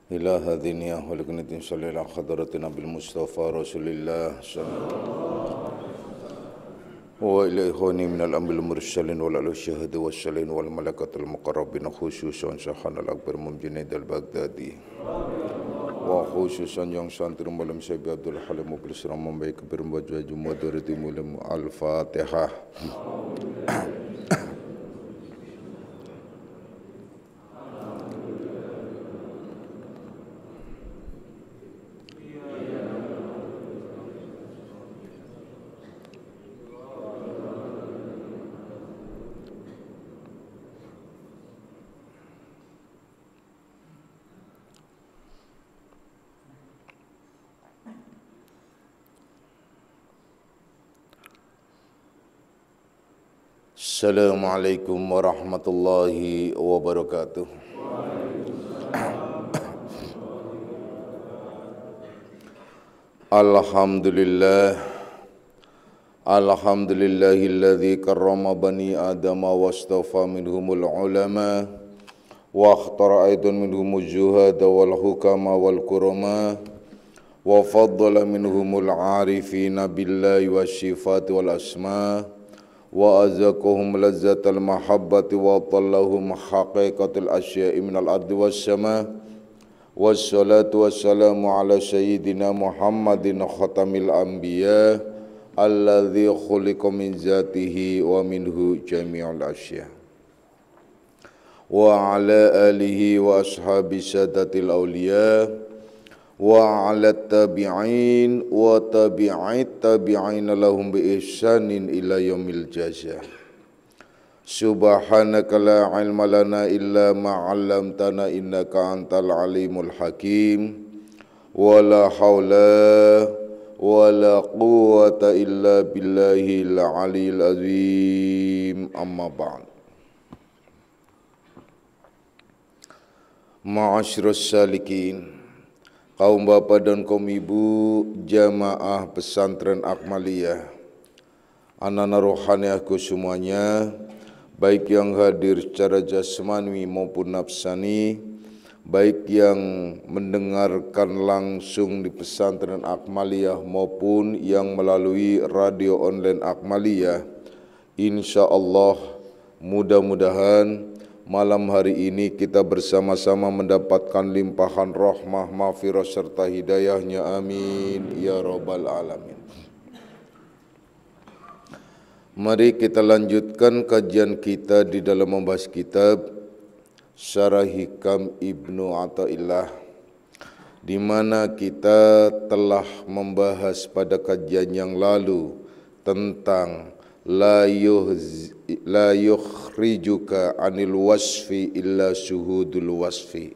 إلى هذه النية ولكنة صلى على حضرتنا بالمصطفى رسول الله وإلى إخواني من الأنبياء المرسلين والشهداء والصالحين والملائكة المقربين خصوصا شيخنا الأكبر مجند البغدادي وخصوصا yang santri malam Syekh Abdul Halim Mublis membaik berbahagia Jumat dari Mulim Al-Fatihah. Assalamualaikum warahmatullahi wabarakatuh. Alhamdulillahilladzi karrama bani adama wastafa minhumul ulama wa akhtara aidan minhumul juhada wal hukama wal kurama wa faddala minhumul arifina billahi wasyifati wal asma wa azaqahum lazzatal mahabbati wa tallahum haqiqatul asya'i minal ardi was sama wassalatu wassalamu ala sayyidina Muhammadin khatamil anbiya alladzi khuliqa min zatihi wa minhu jami'ul asya wa ala alihi wa ashabi sadatil awliya wa ala tabi'in wa tabi'it tabi'in lahum bi ihsanin ila yaumil jazaa. Subhanaka la ilma lana illa ma 'allamtana innaka antal alimul hakim. Wa la haula wa la quwwata illa billahil aliyil azim. Amma ba'd. Ma'asyiras salikin, kaum bapak dan kaum ibu jamaah pesantren Akmaliyah, anak-anak rohani aku semuanya, baik yang hadir secara jasmani maupun nafsani, baik yang mendengarkan langsung di pesantren Akmaliyah maupun yang melalui radio online Akmaliyah. Insya Allah mudah-mudahan malam hari ini kita bersama-sama mendapatkan limpahan rahmah, maghfirah serta hidayahnya. Amin ya rabbal alamin. Mari kita lanjutkan kajian kita di dalam membahas kitab Syarah Hikam Ibnu Athaillah, di mana kita telah membahas pada kajian yang lalu tentang la yukhrijuka anil wasfi illa syuhudul wasfi,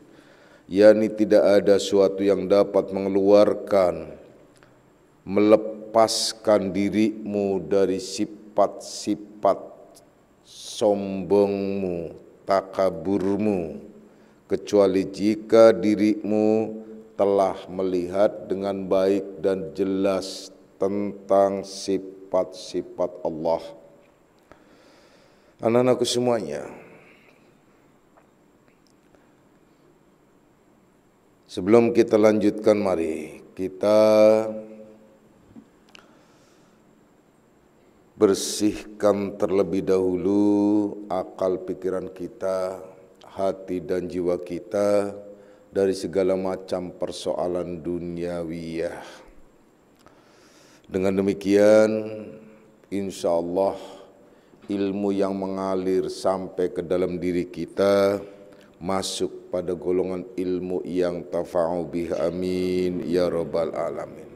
yakni tidak ada suatu yang dapat mengeluarkan, melepaskan dirimu dari sifat-sifat sombongmu, takaburmu, kecuali jika dirimu telah melihat dengan baik dan jelas tentang sifat-sifat Allah. Anak-anakku semuanya, sebelum kita lanjutkan, mari kita bersihkan terlebih dahulu akal pikiran kita, hati dan jiwa kita dari segala macam persoalan duniawiyah. Dengan demikian, insya Allah ilmu yang mengalir sampai ke dalam diri kita masuk pada golongan ilmu yang tafa'u bih. Amin ya rabbal alamin.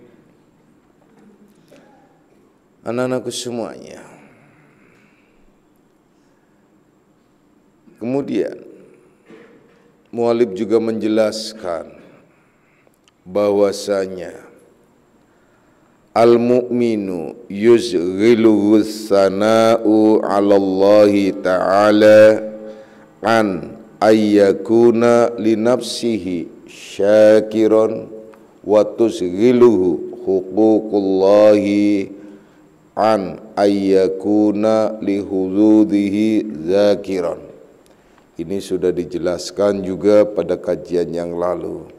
Anak-anakku semuanya, kemudian mualif juga menjelaskan bahwasanya al-mu'minu yuzghiluhu sana'u 'ala Allahi ta'ala an ayyakuna li nafsihi syakiran wa tuzghiluhu huququllahi an ayyakuna li hududihi zakiran. Ini sudah dijelaskan juga pada kajian yang lalu.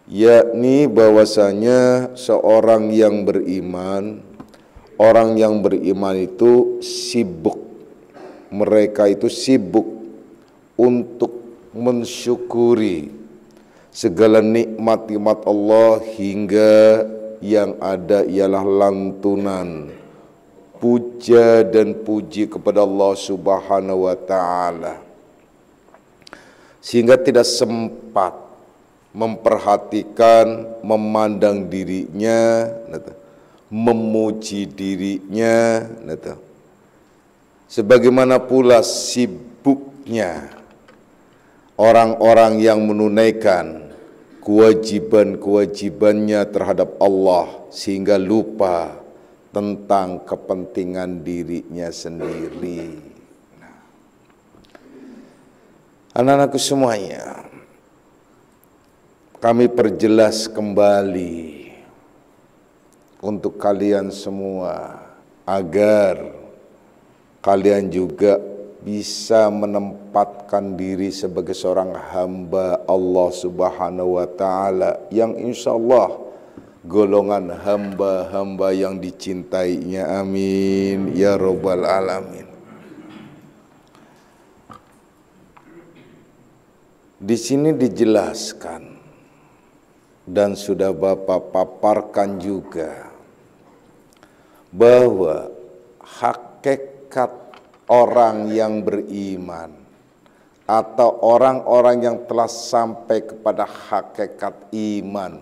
yakni bahwasanya seorang yang beriman, orang yang beriman itu sibuk, mereka itu sibuk untuk mensyukuri segala nikmat-nikmat Allah, hingga yang ada ialah lantunan puja dan puji kepada Allah Subhanahu wa taala, sehingga tidak sempat memperhatikan, memandang dirinya, memuji dirinya, sebagaimana pula sibuknya orang-orang yang menunaikan kewajiban-kewajibannya terhadap Allah sehingga lupa tentang kepentingan dirinya sendiri. Anak-anakku semuanya, kami perjelas kembali untuk kalian semua agar kalian juga bisa menempatkan diri sebagai seorang hamba Allah Subhanahu wa taala yang insyaallah golongan hamba-hamba yang dicintainya. Amin ya rabbal alamin. Di sini dijelaskan dan sudah Bapak paparkan juga bahwa hakikat orang yang beriman atau orang-orang yang telah sampai kepada hakikat iman,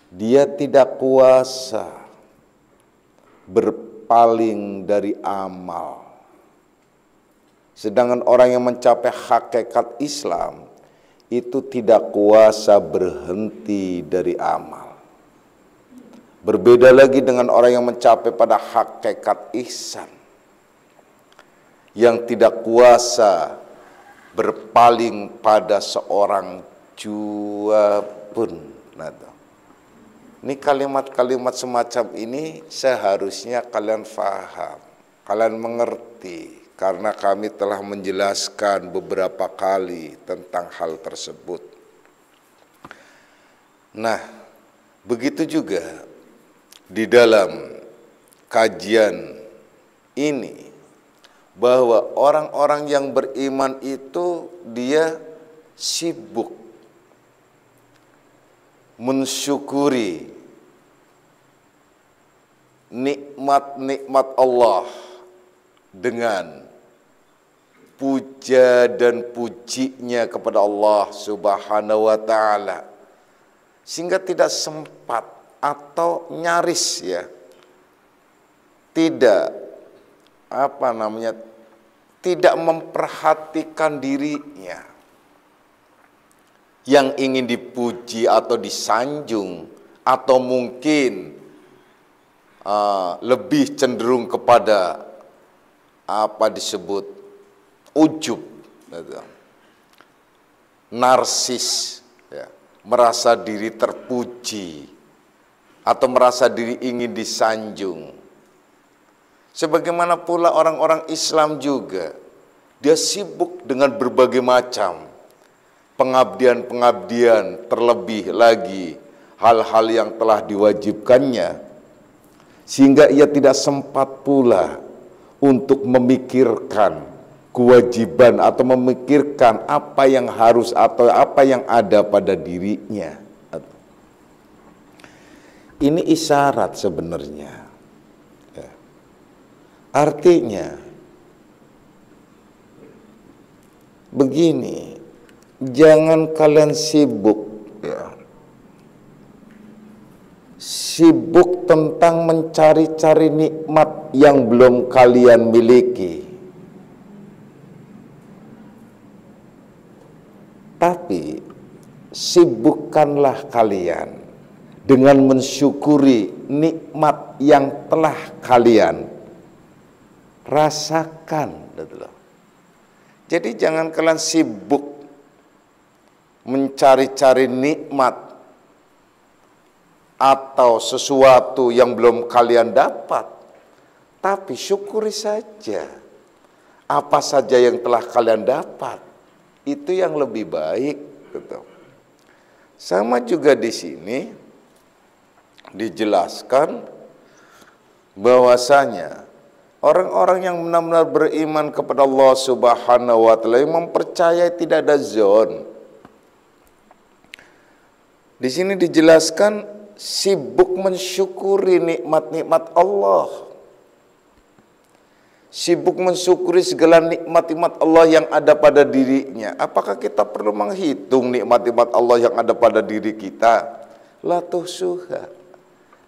dia tidak kuasa berpaling dari amal. Sedangkan orang yang mencapai hakikat Islam itu tidak kuasa berhenti dari amal. Berbeda lagi dengan orang yang mencapai pada hakikat ihsan, yang tidak kuasa berpaling pada seorang jua pun. Ini kalimat-kalimat semacam ini seharusnya kalian faham, kalian mengerti, karena kami telah menjelaskan beberapa kali tentang hal tersebut. Nah, begitu juga di dalam kajian ini, bahwa orang-orang yang beriman itu dia sibuk mensyukuri nikmat-nikmat Allah dengan puja dan pujinya kepada Allah Subhanahu wa taala, sehingga tidak sempat atau nyaris tidak memperhatikan dirinya yang ingin dipuji atau disanjung, atau mungkin lebih cenderung kepada disebut ujub, narsis, merasa diri terpuji atau merasa diri ingin disanjung. Sebagaimana pula orang-orang Islam juga, dia sibuk dengan berbagai macam pengabdian-pengabdian, terlebih lagi hal-hal yang telah diwajibkannya, sehingga ia tidak sempat pula untuk memikirkan kewajiban atau memikirkan apa yang harus atau apa yang ada pada dirinya. Ini isyarat sebenarnya. Artinya begini, jangan kalian sibuk sibuk tentang mencari-cari nikmat yang belum kalian miliki, tapi sibukkanlah kalian dengan mensyukuri nikmat yang telah kalian rasakan. Jadi jangan kalian sibuk mencari-cari nikmat atau sesuatu yang belum kalian dapat, tapi syukuri saja apa saja yang telah kalian dapat. Itu yang lebih baik, gitu. Sama juga di sini dijelaskan bahwasanya orang-orang yang benar-benar beriman kepada Allah Subhanahu wa taala, yang mempercayai tidak ada zon. Di sini dijelaskan sibuk mensyukuri nikmat-nikmat Allah. Sibuk mensyukuri segala nikmat-nikmat Allah yang ada pada dirinya. Apakah kita perlu menghitung nikmat-nikmat Allah yang ada pada diri kita? La tuhsuha.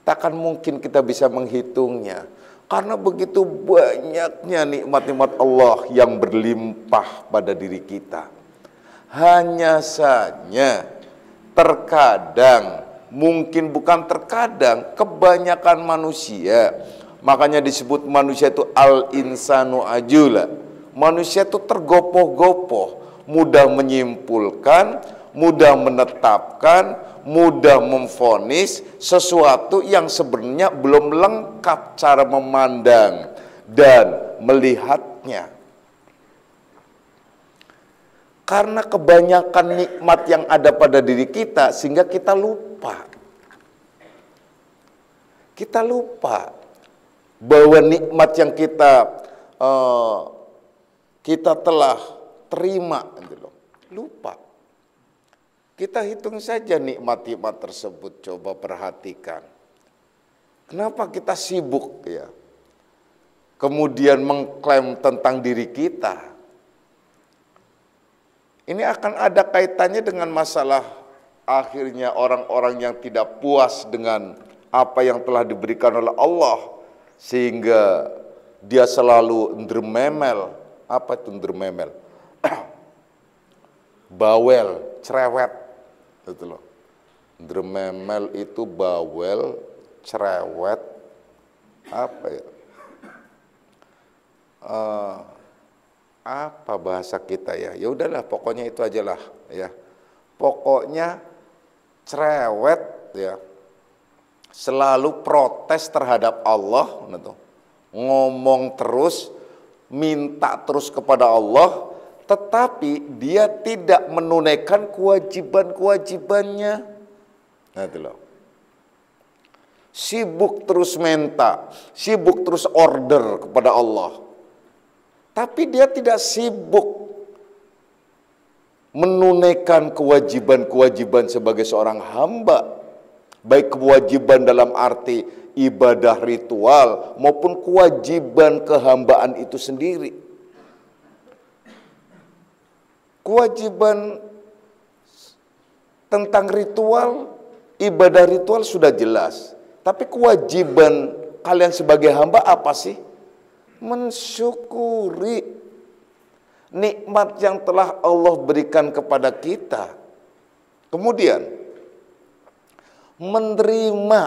Takkan mungkin kita bisa menghitungnya. Karena begitu banyaknya nikmat-nikmat Allah yang berlimpah pada diri kita. Hanya saja terkadang, mungkin bukan terkadang, kebanyakan manusia, makanya disebut manusia itu al-insanu ajula. Manusia itu tergopoh-gopoh, mudah menyimpulkan, mudah menetapkan, mudah memvonis sesuatu yang sebenarnya belum lengkap cara memandang dan melihatnya. Karena kebanyakan nikmat yang ada pada diri kita sehingga kita lupa. Kita lupa bahwa nikmat yang kita telah terima, lupa. Kita hitung saja nikmat-nikmat tersebut, coba perhatikan. Kenapa kita sibuk ya? Kemudian mengklaim tentang diri kita. Ini akan ada kaitannya dengan masalah akhirnya orang-orang yang tidak puas dengan apa yang telah diberikan oleh Allah. Sehingga dia selalu ndrememel. Apa itu ndrememel? Bawel, cerewet. Itu loh. Ndrememel itu bawel, cerewet. Apa ya? Apa bahasa kita ya? Ya udahlah, pokoknya itu aja lah ya. Pokoknya cerewet ya. Selalu protes terhadap Allah, ngomong terus, minta terus kepada Allah, tetapi dia tidak menunaikan kewajiban-kewajibannya. Nah, itu loh. Sibuk terus minta, sibuk terus order kepada Allah. Tapi dia tidak sibuk menunaikan kewajiban-kewajiban sebagai seorang hamba. Baik kewajiban dalam arti ibadah ritual maupun kewajiban kehambaan itu sendiri. Kewajiban tentang ritual, ibadah ritual sudah jelas. Tapi kewajiban kalian sebagai hamba apa sih? Mensyukuri nikmat yang telah Allah berikan kepada kita. Kemudian menerima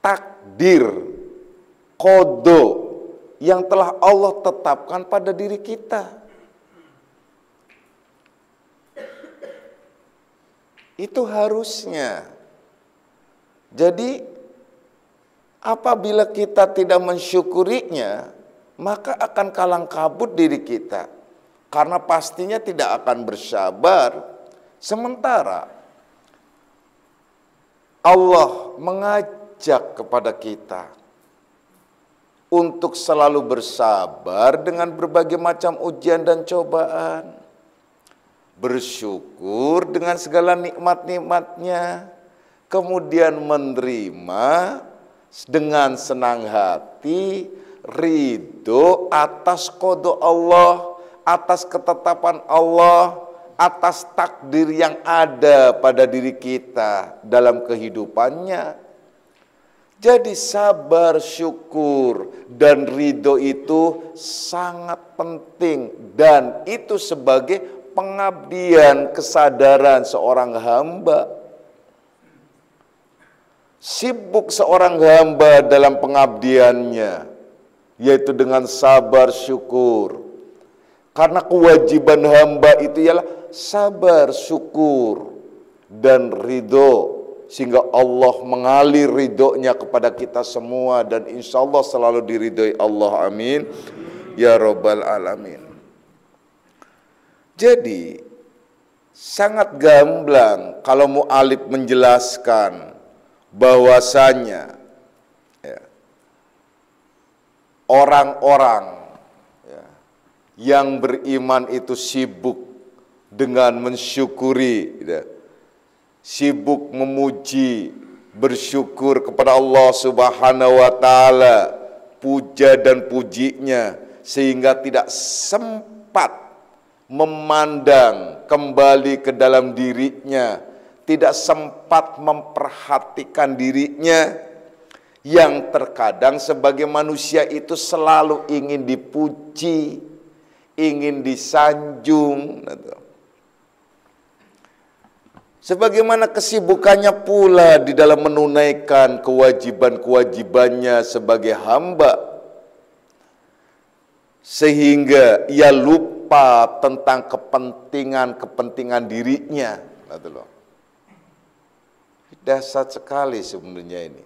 takdir qada yang telah Allah tetapkan pada diri kita. Itu harusnya. Jadi apabila kita tidak mensyukurinya, maka akan kalang kabut diri kita. Karena pastinya tidak akan bersabar. Sementara Allah mengajak kepada kita untuk selalu bersabar dengan berbagai macam ujian dan cobaan. Bersyukur dengan segala nikmat-nikmatnya. Kemudian menerima dengan senang hati, ridho atas qada Allah, atas ketetapan Allah, atas takdir yang ada pada diri kita dalam kehidupannya. Jadi sabar, syukur, dan ridho itu sangat penting. Dan itu sebagai pengabdian, kesadaran seorang hamba. Sibuk seorang hamba dalam pengabdiannya, yaitu dengan sabar, syukur. Karena kewajiban hamba itu ialah sabar, syukur, dan ridho. Sehingga Allah mengalir ridhonya kepada kita semua. Dan insya Allah selalu diridhoi Allah. Amin. Ya Rabbal Alamin. Jadi Sangat gamblang kalau mu'alif menjelaskan bahwasanya ya, orang-orang ya, yang beriman itu sibuk dengan mensyukuri, ya, sibuk memuji, bersyukur kepada Allah Subhanahu wa Ta'ala, puja dan pujinya, sehingga tidak sempat memandang kembali ke dalam dirinya, tidak sempat memperhatikan dirinya, yang terkadang sebagai manusia itu selalu ingin dipuji, ingin disanjung. Sebagaimana kesibukannya pula di dalam menunaikan kewajiban-kewajibannya sebagai hamba, sehingga ia lupa tentang kepentingan dirinya. Dahsyat sekali sebenarnya ini.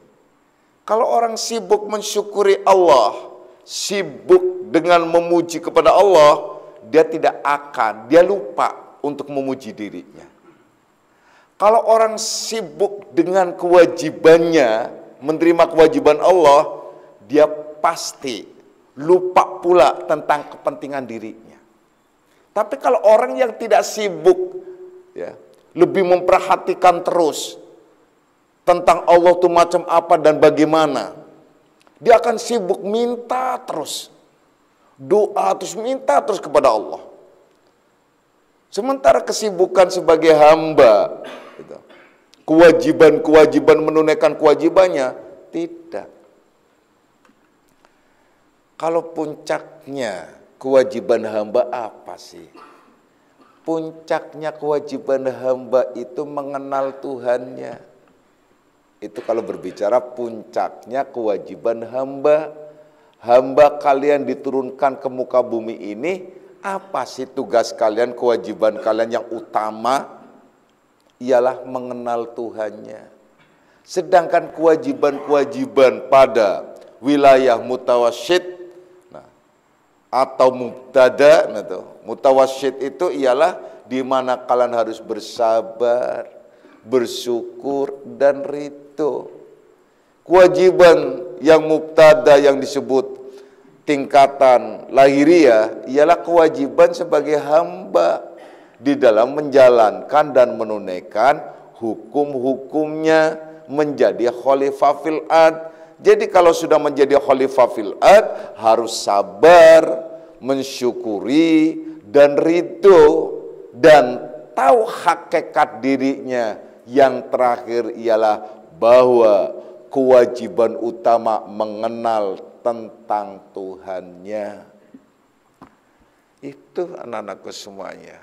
Kalau orang sibuk mensyukuri Allah, sibuk dengan memuji kepada Allah, dia lupa untuk memuji dirinya. Kalau orang sibuk dengan kewajibannya, menerima kewajiban Allah, dia pasti lupa pula tentang kepentingan dirinya. Tapi kalau orang yang tidak sibuk, ya, lebih memperhatikan terus tentang Allah itu macam apa dan bagaimana, dia akan sibuk minta terus, doa terus, minta terus kepada Allah. Sementara kesibukan sebagai hamba, kewajiban menunaikan kewajibannya, tidak. Kalau puncaknya kewajiban hamba apa sih? Puncaknya kewajiban hamba itu mengenal Tuhannya. Itu kalau berbicara puncaknya kewajiban hamba. Hamba kalian diturunkan ke muka bumi ini, apa sih tugas kalian, kewajiban kalian yang utama? Ialah mengenal Tuhannya. Sedangkan kewajiban-kewajiban pada wilayah mutawassyid atau mubtada, mutawassyid itu ialah di mana kalian harus bersabar, bersyukur dan ridho. Kewajiban yang mubtada yang disebut tingkatan lahiriah ialah kewajiban sebagai hamba di dalam menjalankan dan menunaikan hukum-hukumnya, menjadi khalifah fil ard. Jadi kalau sudah menjadi khalifah fil ard, harus sabar, mensyukuri dan ridho, dan tahu hakikat dirinya. Yang terakhir ialah bahwa kewajiban utama mengenal tentang Tuhannya. Itu anak-anakku semuanya.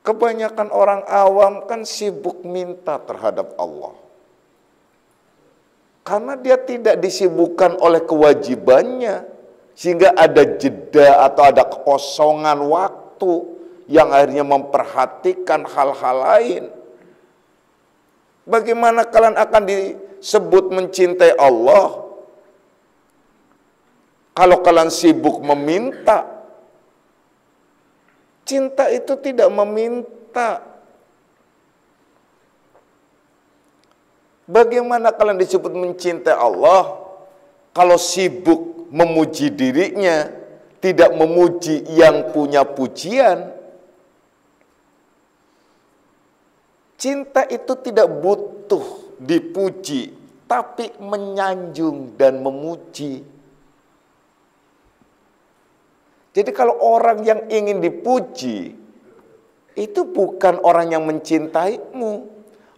Kebanyakan orang awam kan sibuk minta terhadap Allah, karena dia tidak disibukkan oleh kewajibannya, sehingga ada jeda atau ada kekosongan waktu yang akhirnya memperhatikan hal-hal lain. Bagaimana kalian akan disebut mencintai Allah kalau kalian sibuk meminta? Cinta itu tidak meminta. Bagaimana kalian disebut mencintai Allah kalau sibuk memuji dirinya, tidak memuji yang punya pujian? Cinta itu tidak butuh dipuji, tapi menyanjung dan memuji. Jadi kalau orang yang ingin dipuji, itu bukan orang yang mencintaimu.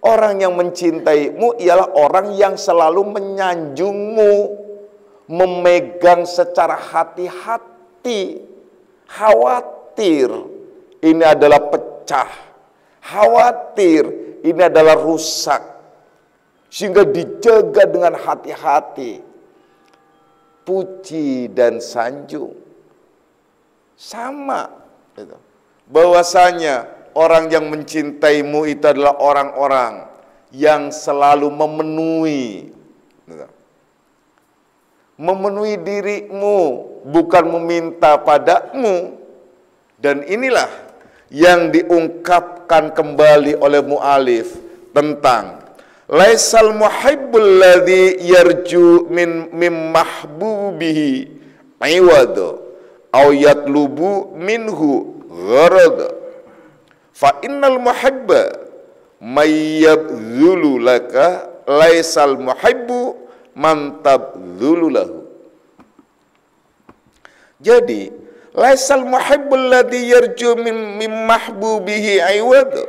Orang yang mencintaimu ialah orang yang selalu menyanjungmu, memegang secara hati-hati, khawatir ini adalah pecah, khawatir ini adalah rusak, sehingga dijaga dengan hati-hati. Puji dan sanjung sama, bahwasanya orang yang mencintaimu itu adalah orang-orang yang selalu memenuhi dirimu, bukan meminta padamu. Dan inilah yang diungkapkan kembali oleh mu'alif tentang laisal muhibbul ladzi yarju min mahbubihi iwadu aw yatlubu minhu gharad fa innal muhibba may yabdhulu laka laisal muhibbu man tabdhulu lahu. Jadi laisal muhibbul ladzi yarju min mahbubihi iwadu.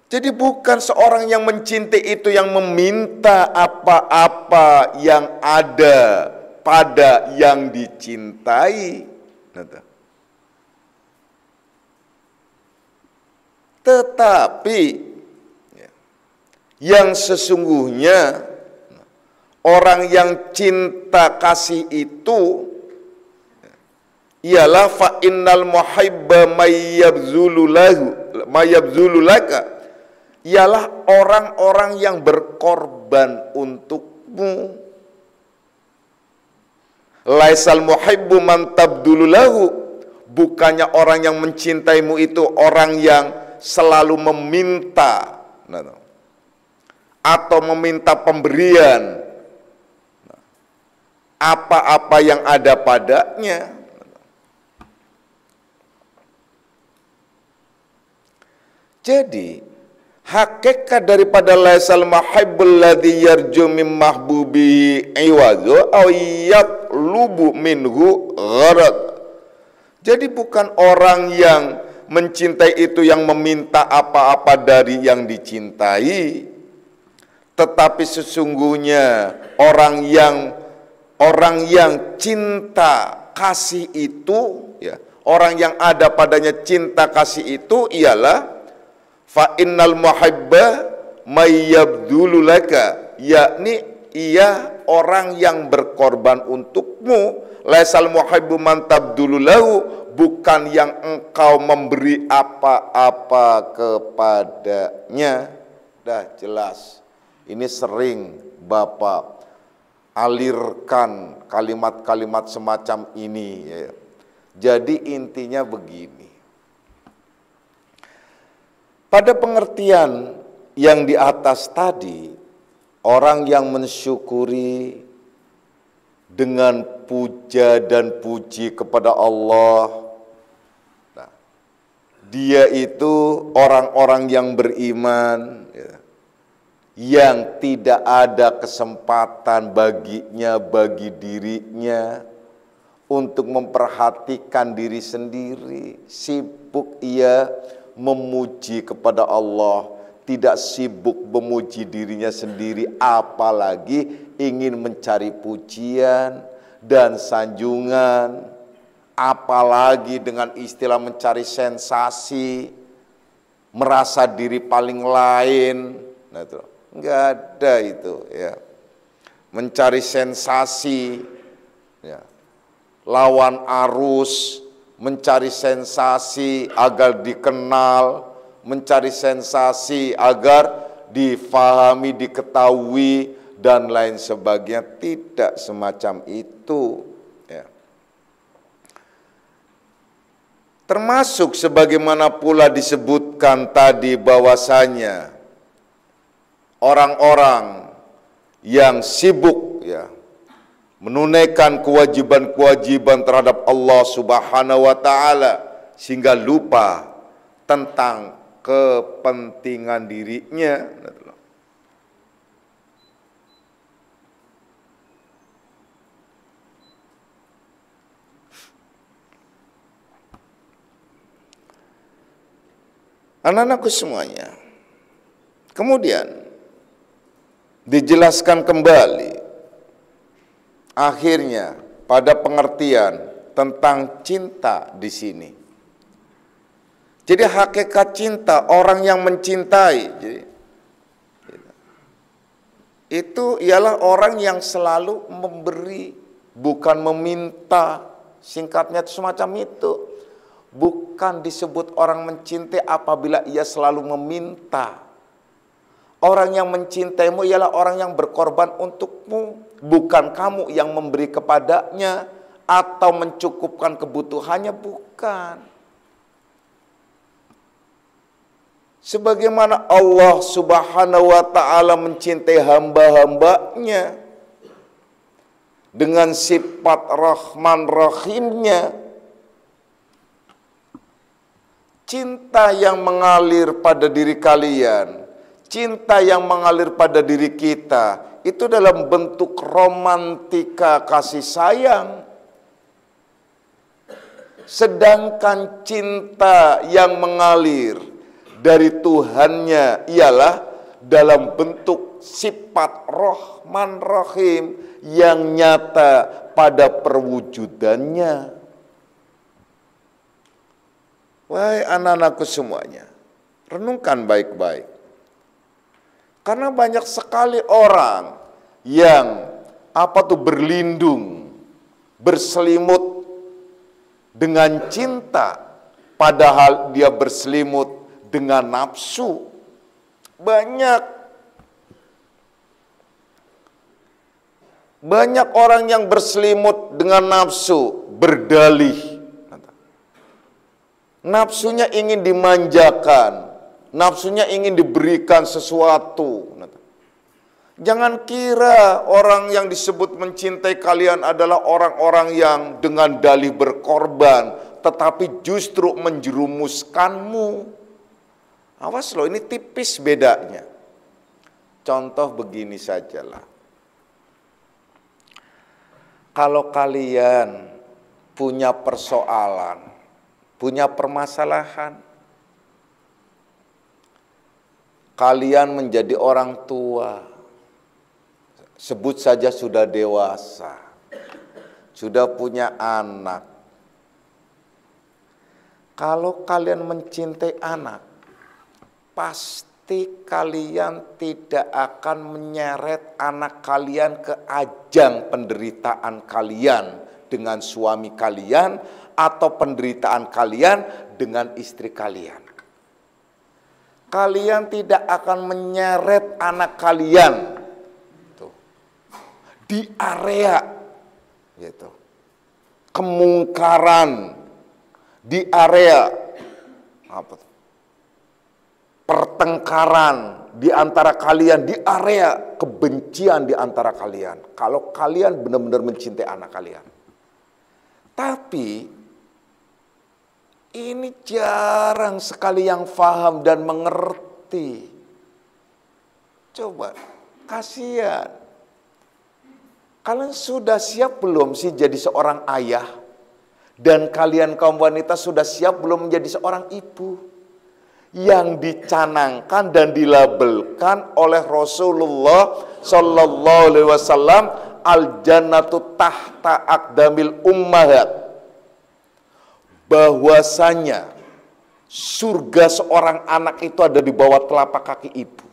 Jadi bukan seorang yang mencintai itu yang meminta apa-apa yang ada pada yang dicintai. Tetapi yang sesungguhnya orang yang cinta kasih itu ialah fa innal muhibba may yabzulu laka, ialah orang-orang yang berkorban untukmu. Laisal muhibbu man tabdulu lahu, bukannya orang yang mencintaimu itu orang yang selalu meminta atau meminta pemberian apa-apa yang ada padanya. Jadi hakikat daripada laisal muhibbul ladzi yarju min mahbubihi iwadhu aw yatlubu minhu gharad. Jadi bukan orang yang mencintai itu yang meminta apa-apa dari yang dicintai, tetapi sesungguhnya orang yang cinta kasih itu, ya, orang yang ada padanya cinta kasih itu ialah fa innal muhibba may yabdhulu laka, yakni ia orang yang berkorban untukmu. Laisal muhibbu man tabdulu lahu, bukan yang engkau memberi apa-apa kepadanya. Dah jelas. Ini sering Bapak alirkan kalimat-kalimat semacam ini, ya. Jadi intinya begini. Pada pengertian yang di atas tadi, orang yang mensyukuri dengan puja dan puji kepada Allah, nah, dia itu orang-orang yang beriman, ya, yang tidak ada kesempatan baginya, bagi dirinya untuk memperhatikan diri sendiri. Sibuk ia memuji kepada Allah, tidak sibuk memuji dirinya sendiri, apalagi ingin mencari pujian dan sanjungan, apalagi dengan istilah mencari sensasi, merasa diri paling lain. Nah, itu enggak ada itu, ya. Mencari sensasi, ya, lawan arus, mencari sensasi agar dikenal, mencari sensasi agar difahami, diketahui, dan lain sebagainya. Tidak semacam itu, ya. Termasuk sebagaimana pula disebutkan tadi bahwasanya orang-orang yang sibuk, ya, menunaikan kewajiban-kewajiban terhadap Allah Subhanahu wa Ta'ala sehingga lupa tentang kepentingan dirinya. Anak-anakku semuanya, kemudian dijelaskan kembali akhirnya pada pengertian tentang cinta di sini. Jadi hakikat cinta, orang yang mencintai, jadi, itu ialah orang yang selalu memberi, bukan meminta. Singkatnya semacam itu. Bukan disebut orang mencintai apabila ia selalu meminta. Orang yang mencintaimu ialah orang yang berkorban untukmu, bukan kamu yang memberi kepadanya atau mencukupkan kebutuhannya, bukan. Sebagaimana Allah Subhanahu wa ta'ala mencintai hamba-hambanya dengan sifat Rahman Rahimnya. Cinta yang mengalir pada diri kalian, cinta yang mengalir pada diri kita, itu dalam bentuk romantika kasih sayang. Sedangkan cinta yang mengalir dari Tuhannya ialah dalam bentuk sifat Rahman Rahim yang nyata pada perwujudannya. Wahai anak-anakku semuanya, renungkan baik-baik. Karena banyak sekali orang yang berlindung, berselimut dengan cinta, padahal dia berselimut dengan nafsu. Banyak orang yang berselimut dengan nafsu, berdalih. Nafsunya ingin dimanjakan, nafsunya ingin diberikan sesuatu. Jangan kira orang yang disebut mencintai kalian adalah orang-orang yang dengan dalih berkorban, tetapi justru menjerumuskanmu. Awas loh, ini tipis bedanya. Contoh begini sajalah. Kalau kalian punya persoalan, punya permasalahan, kalian menjadi orang tua, sebut saja sudah dewasa, sudah punya anak. Kalau kalian mencintai anak, pasti kalian tidak akan menyeret anak kalian ke ajang penderitaan kalian dengan suami kalian, atau penderitaan kalian dengan istri kalian. Kalian tidak akan menyeret anak kalian di area kemungkaran, di area pertengkaran di antara kalian, di area kebencian di antara kalian. Kalau kalian benar-benar mencintai anak kalian. Tapi ini jarang sekali yang paham dan mengerti. Coba, kasihan. Kalian sudah siap belum sih jadi seorang ayah? Dan kalian kaum wanita sudah siap belum menjadi seorang ibu? Yang dicanangkan dan dilabelkan oleh Rasulullah Sallallahu Alaihi Wasallam, al jannatu tahta aqdamil ummahat. Bahwasanya surga seorang anak itu ada di bawah telapak kaki ibu.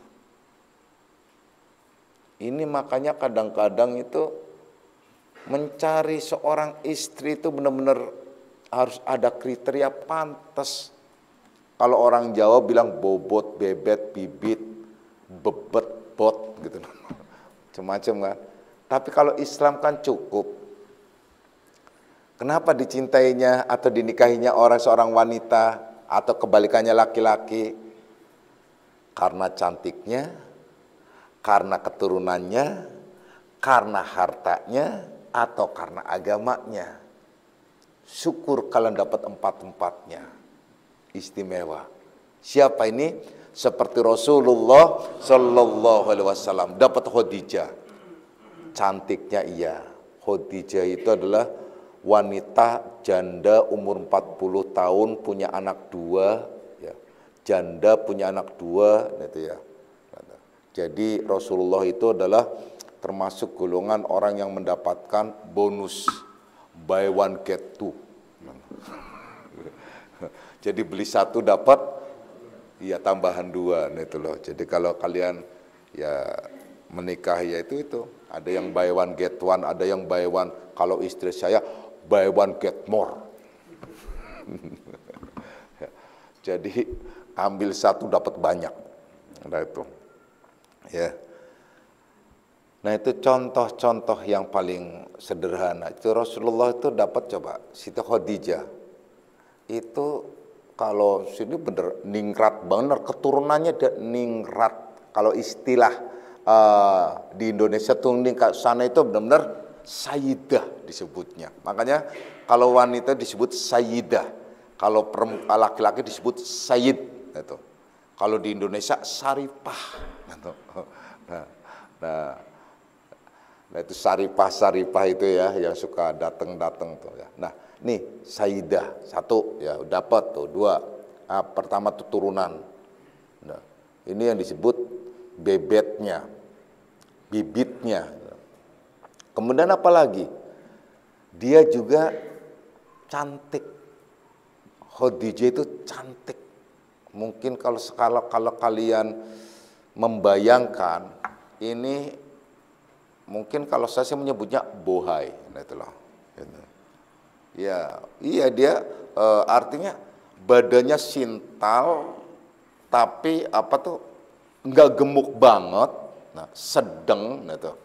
Ini makanya kadang-kadang itu mencari seorang istri itu benar-benar harus ada kriteria pantas. Kalau orang Jawa bilang bobot, bebet, bibit, bebet, bot gitu. Macam-macam kan. Tapi kalau Islam kan cukup. Kenapa dicintainya atau dinikahinya seorang wanita atau kebalikannya laki-laki? Karena cantiknya, karena keturunannya, karena hartanya, atau karena agamanya. Syukur kalian dapat empat-empatnya. Istimewa. Siapa ini? Seperti Rasulullah Sallallahu Alaihi Wasallam dapat Khadijah. Cantiknya iya. Khadijah itu adalah wanita janda umur 40 tahun punya anak 2 ya. Janda punya anak 2 gitu ya. Jadi Rasulullah itu adalah termasuk golongan orang yang mendapatkan bonus buy one get two. Jadi beli satu dapat ya tambahan 2 itu loh. Jadi kalau kalian ya menikah ya itu ada yang buy one get one, ada yang buy one. Kalau istri saya buy one get more. Jadi ambil satu dapat banyak. Nah itu. Ya. Nah itu contoh-contoh yang paling sederhana. Itu Rasulullah itu dapat coba Siti Khadijah. Itu Kalau sini bener ningrat bener, keturunannya ada ningrat. Kalau istilah di Indonesia tuh sana itu benar-benar sayyidah disebutnya. Makanya kalau wanita disebut sayyidah, kalau laki-laki disebut sayyid. Gitu. Kalau di Indonesia saripah. Gitu. Nah itu saripah itu ya yang suka datang tuh ya. Nah nih sayyidah satu ya dapat tuh dua. Nah, pertama tuh turunan. Nah, ini yang disebut bebetnya, bibitnya. Kemudian apa lagi? Dia juga cantik. Khadijah itu cantik. Mungkin kalau kalian membayangkan ini, mungkin kalau saya menyebutnya bohai, nah itulah. Ya, iya dia artinya badannya sintal, tapi apa tuh nggak gemuk banget, nah sedang, gitu.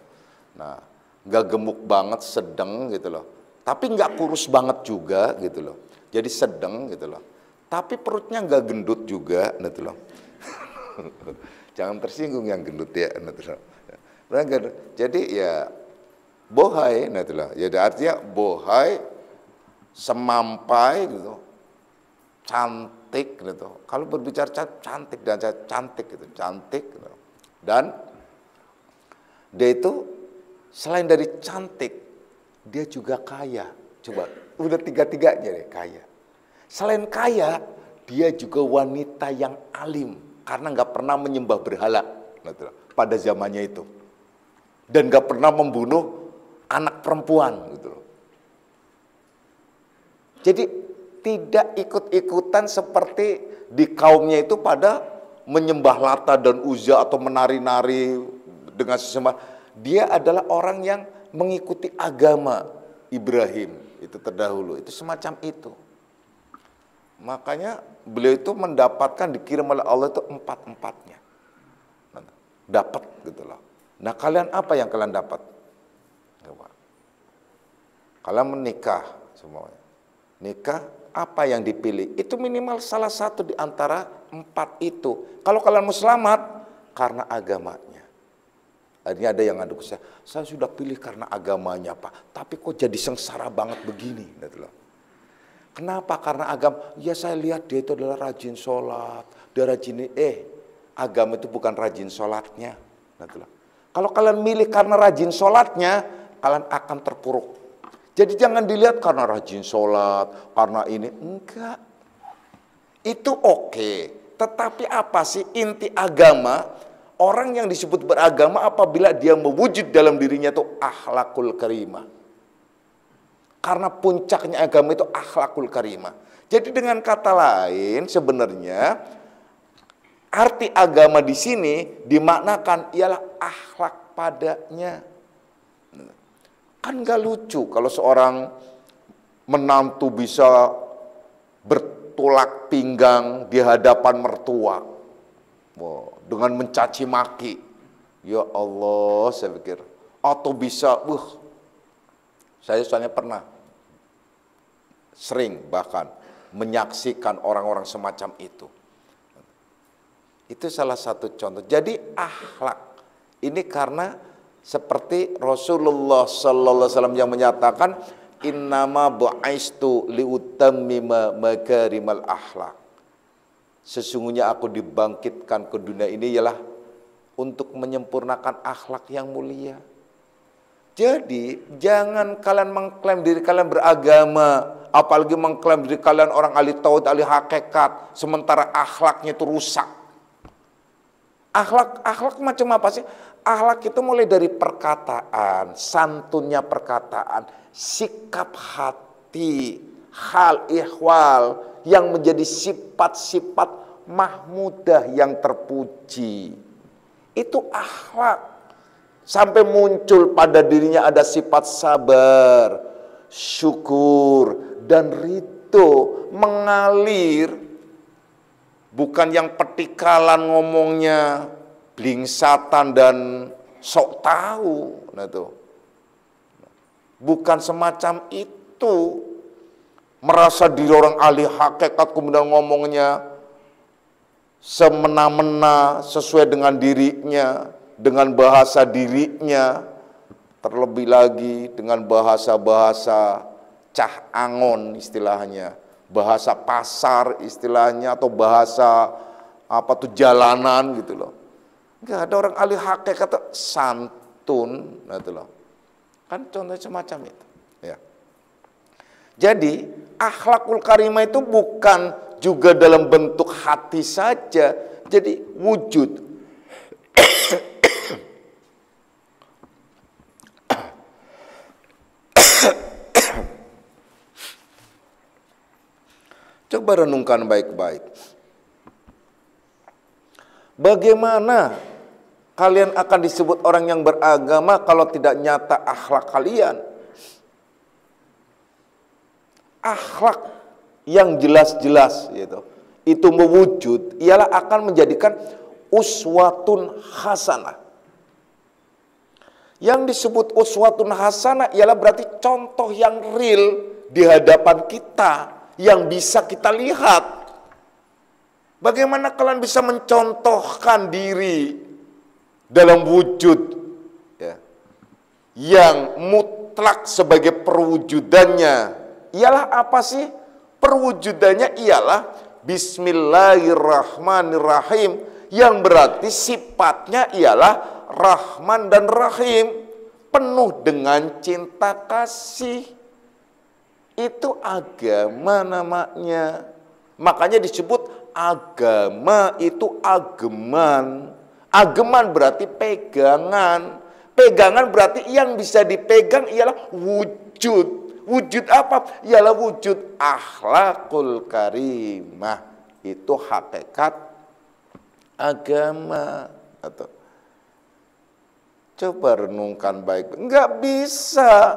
Nah nggak gemuk banget, sedang gitu loh. Tapi nggak kurus banget juga gitu loh. Jadi sedang gitu loh. Tapi perutnya nggak gendut juga, gitu loh. Jangan tersinggung yang gendut ya, gitu loh. Jadi ya bohai, gitu loh. Jadi artinya bohai, semampai gitu, cantik gitu. Kalau berbicara cantik dan cantik gitu, cantik gitu. Dan dia itu selain dari cantik, dia juga kaya. Coba, udah tiga-tiganya deh kaya. Selain kaya, dia juga wanita yang alim karena nggak pernah menyembah berhala gitu, pada zamannya itu, dan nggak pernah membunuh anak perempuan gitu. Jadi tidak ikut-ikutan seperti di kaumnya itu pada menyembah Lata dan Uzza atau menari-nari dengan sesama. Dia adalah orang yang mengikuti agama Ibrahim itu terdahulu. Itu semacam itu. Makanya beliau itu mendapatkan, dikirim oleh Allah itu empat-empatnya. Dapat gitu loh. Nah kalian apa yang kalian dapat? Kalian menikah semuanya. Nikah, apa yang dipilih? Itu minimal salah satu di antara empat itu. Kalau kalian mau selamat, karena agamanya. Akhirnya ada yang ngadu ke saya sudah pilih karena agamanya Pak, tapi kok jadi sengsara banget begini. Kenapa? Karena agama. Ya saya lihat dia itu adalah rajin sholat, dia rajin agama itu bukan rajin sholatnya. Kalau kalian milih karena rajin sholatnya, kalian akan terpuruk. Jadi jangan dilihat karena rajin sholat, karena ini. Enggak. Itu oke. Tetapi apa sih inti agama? Orang yang disebut beragama apabila dia mewujud dalam dirinya itu akhlakul karimah. Karena puncaknya agama itu akhlakul karimah. Jadi dengan kata lain sebenarnya arti agama di sini dimaknakan ialah akhlak padanya. Kan gak lucu kalau seorang menantu bisa bertolak pinggang di hadapan mertua. Wow, dengan mencaci maki. Ya Allah, saya pikir. Atau bisa, saya soalnya pernah sering bahkan menyaksikan orang-orang semacam itu. Itu salah satu contoh. Jadi akhlak ini karena seperti Rasulullah sallallahu alaihi wasallam yang menyatakan innama bu'aistu liutammima makarimal akhlak. Sesungguhnya aku dibangkitkan ke dunia ini ialah untuk menyempurnakan akhlak yang mulia. Jadi jangan kalian mengklaim diri kalian beragama, apalagi mengklaim diri kalian orang ahli tauhid, ahli hakikat, sementara akhlaknya itu rusak. Akhlak macam apa sih? Akhlak itu mulai dari perkataan, santunnya perkataan, sikap hati, hal ihwal yang menjadi sifat-sifat mahmudah yang terpuji. Itu akhlak. Sampai muncul pada dirinya ada sifat sabar, syukur, dan ridho mengalir. Bukan yang petikalan ngomongnya, blingsatan dan sok tahu. Nah itu. Bukan semacam itu. merasa diri orang ahli hakikat, kemudian ngomongnya semena-mena sesuai dengan dirinya, dengan bahasa dirinya, terlebih lagi dengan bahasa-bahasa cah angon istilahnya, bahasa pasar istilahnya, atau bahasa apa tuh jalanan gitu loh. Enggak ada orang ahli hakikat santun gitu loh. Kan contohnya semacam itu, ya. Jadi akhlakul karimah itu bukan juga dalam bentuk hati saja, jadi wujud. Coba renungkan baik-baik. Bagaimana kalian akan disebut orang yang beragama kalau tidak nyata akhlak kalian? Akhlak yang jelas-jelas itu mewujud, ialah akan menjadikan uswatun hasanah. Yang disebut uswatun hasanah ialah berarti contoh yang real di hadapan kita, yang bisa kita lihat. Bagaimana kalian bisa mencontohkan diri dalam wujud yang mutlak sebagai perwujudannya? Ialah apa sih? Perwujudannya ialah Bismillahirrahmanirrahim, yang berarti sifatnya ialah Rahman dan Rahim, penuh dengan cinta kasih. Itu agama namanya. Makanya disebut agama itu ageman. Ageman berarti pegangan. Pegangan berarti yang bisa dipegang ialah wujud. Wujud apa? Ialah wujud akhlakul karimah. Itu hakikat agama. Atau coba renungkan baik. Enggak bisa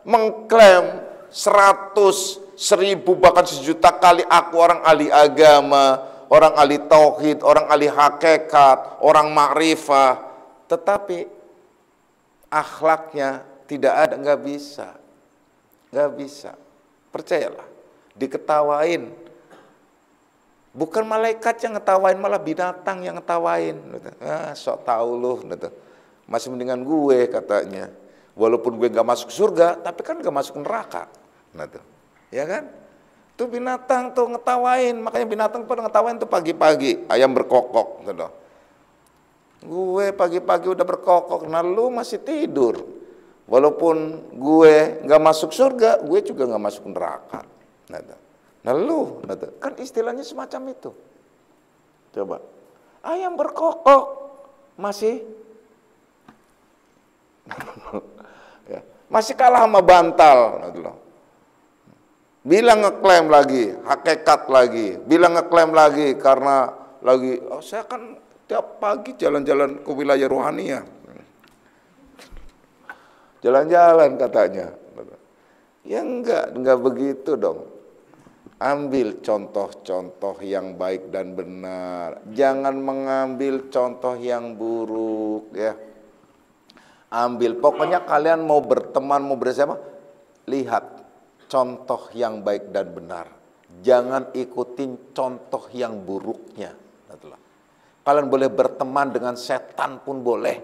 mengklaim 100, 1000, bahkan 1.000.000 kali aku orang ahli agama, orang ahli tauhid, orang ahli hakikat, orang makrifah, tetapi akhlaknya tidak ada, nggak bisa. Nggak bisa. Percayalah, diketawain. Bukan malaikat yang ngetawain, malah binatang yang ngetawain. Sok tahu lu, masih mendingan gue katanya. Walaupun gue gak masuk surga, tapi kan gak masuk neraka. Ya kan? Tuh binatang tuh ngetawain, makanya binatang pada ngetawain tuh pagi-pagi, ayam berkokok. Gue pagi-pagi udah berkokok, nah lu masih tidur. Walaupun gue gak masuk surga, gue juga gak masuk neraka. Nah lu, kan istilahnya semacam itu. Coba, ayam berkokok masih ya, masih kalah sama bantal. Bilang ngeklaim lagi, hakikat lagi, bilang ngeklaim lagi karena lagi, saya kan tiap pagi jalan-jalan ke wilayah Rohaniah. Jalan-jalan katanya. Ya enggak begitu dong. Ambil contoh-contoh yang baik dan benar. Jangan mengambil contoh yang buruk ya. Ambil, pokoknya kalian mau berteman, mau bersama, lihat contoh yang baik dan benar. Jangan ikutin contoh yang buruknya. Kalian boleh berteman dengan setan pun boleh.